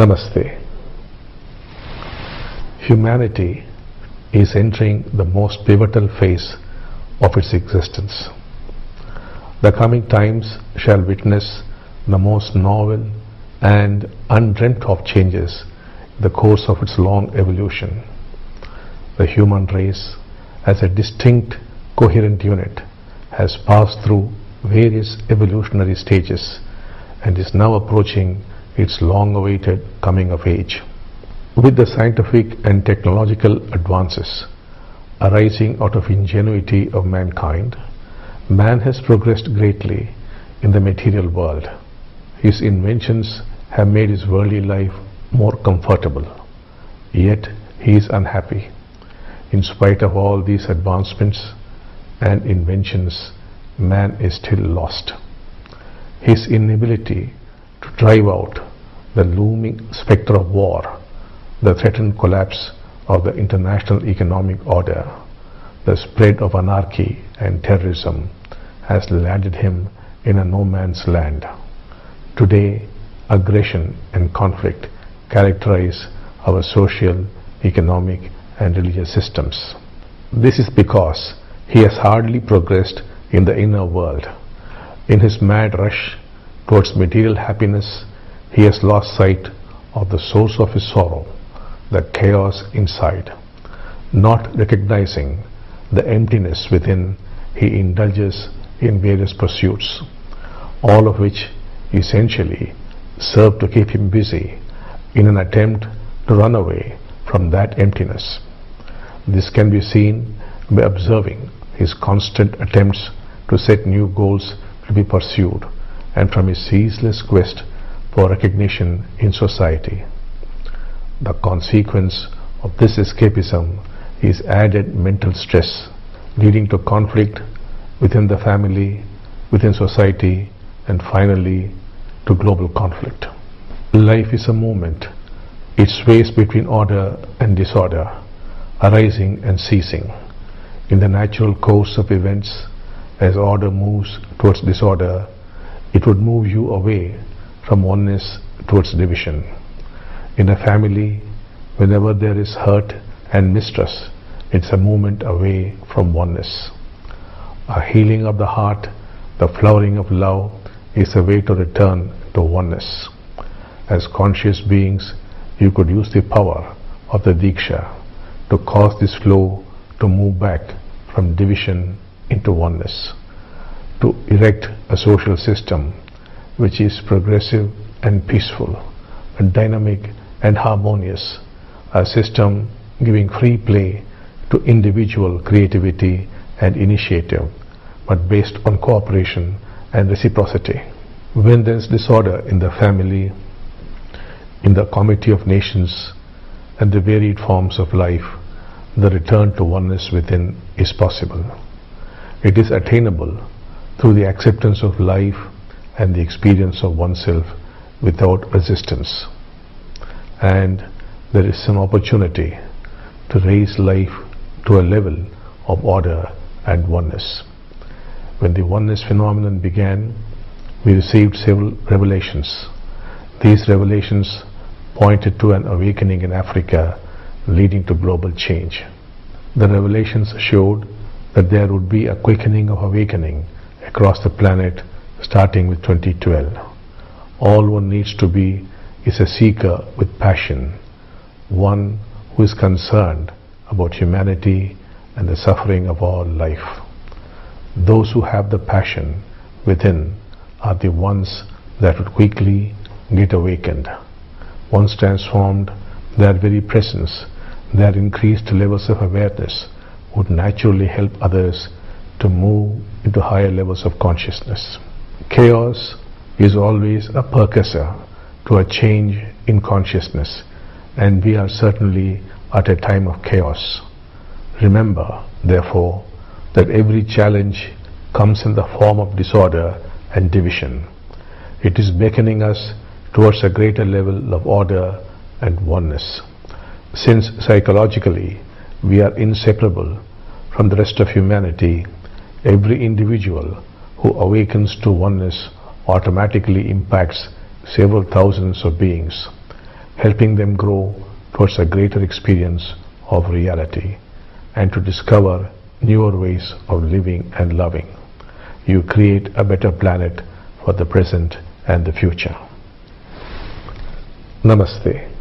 Namaste. Humanity is entering the most pivotal phase of its existence. The coming times shall witness the most novel and undreamt of changes in the course of its long evolution. The human race, as a distinct, coherent unit, has passed through various evolutionary stages and is now approaching its long-awaited coming of age. With the scientific and technological advances arising out of ingenuity of mankind, man has progressed greatly in the material world. His inventions have made his worldly life more comfortable, yet he is unhappy. In spite of all these advancements and inventions, man is still lost. His inability to drive out the looming spectre of war, the threatened collapse of the international economic order, the spread of anarchy and terrorism, has landed him in a no man's land. Today, aggression and conflict characterize our social, economic and religious systems. This is because he has hardly progressed in the inner world. In his mad rush towards material happiness, he has lost sight of the source of his sorrow, the chaos inside. Not recognizing the emptiness within, he indulges in various pursuits, all of which essentially serve to keep him busy in an attempt to run away from that emptiness. This can be seen by observing his constant attempts to set new goals to be pursued, and from his ceaseless quest for recognition in society. The consequence of this escapism is added mental stress, leading to conflict within the family, within society, and finally to global conflict. Life is a movement. It sways between order and disorder, arising and ceasing. In the natural course of events, as order moves towards disorder, it would move you away from oneness towards division. In a family, whenever there is hurt and mistrust, it's a movement away from oneness. A healing of the heart, the flowering of love, is a way to return to oneness. As conscious beings, you could use the power of the Diksha to cause this flow to move back from division into oneness, to erect a social system which is progressive and peaceful, dynamic and harmonious, a system giving free play to individual creativity and initiative, but based on cooperation and reciprocity. When there is disorder in the family, in the community of nations, and the varied forms of life, the return to oneness within is possible. It is attainable through the acceptance of life and the experience of oneself without resistance. And there is an opportunity to raise life to a level of order and oneness. When the oneness phenomenon began, we received several revelations. These revelations pointed to an awakening in Africa leading to global change. The revelations showed that there would be a quickening of awakening across the planet starting with 2012. All one needs to be is a seeker with passion, one who is concerned about humanity and the suffering of all life. Those who have the passion within are the ones that would quickly get awakened. Once transformed, their very presence, their increased levels of awareness would naturally help others to move into higher levels of consciousness. Chaos is always a precursor to a change in consciousness, and we are certainly at a time of chaos. Remember, therefore, that every challenge comes in the form of disorder and division. It is beckoning us towards a greater level of order and oneness. Since psychologically we are inseparable from the rest of humanity, every individual who awakens to oneness automatically impacts several thousands of beings. helping them grow towards a greater experience of reality and to discover newer ways of living and loving. You create a better planet for the present and the future. Namaste.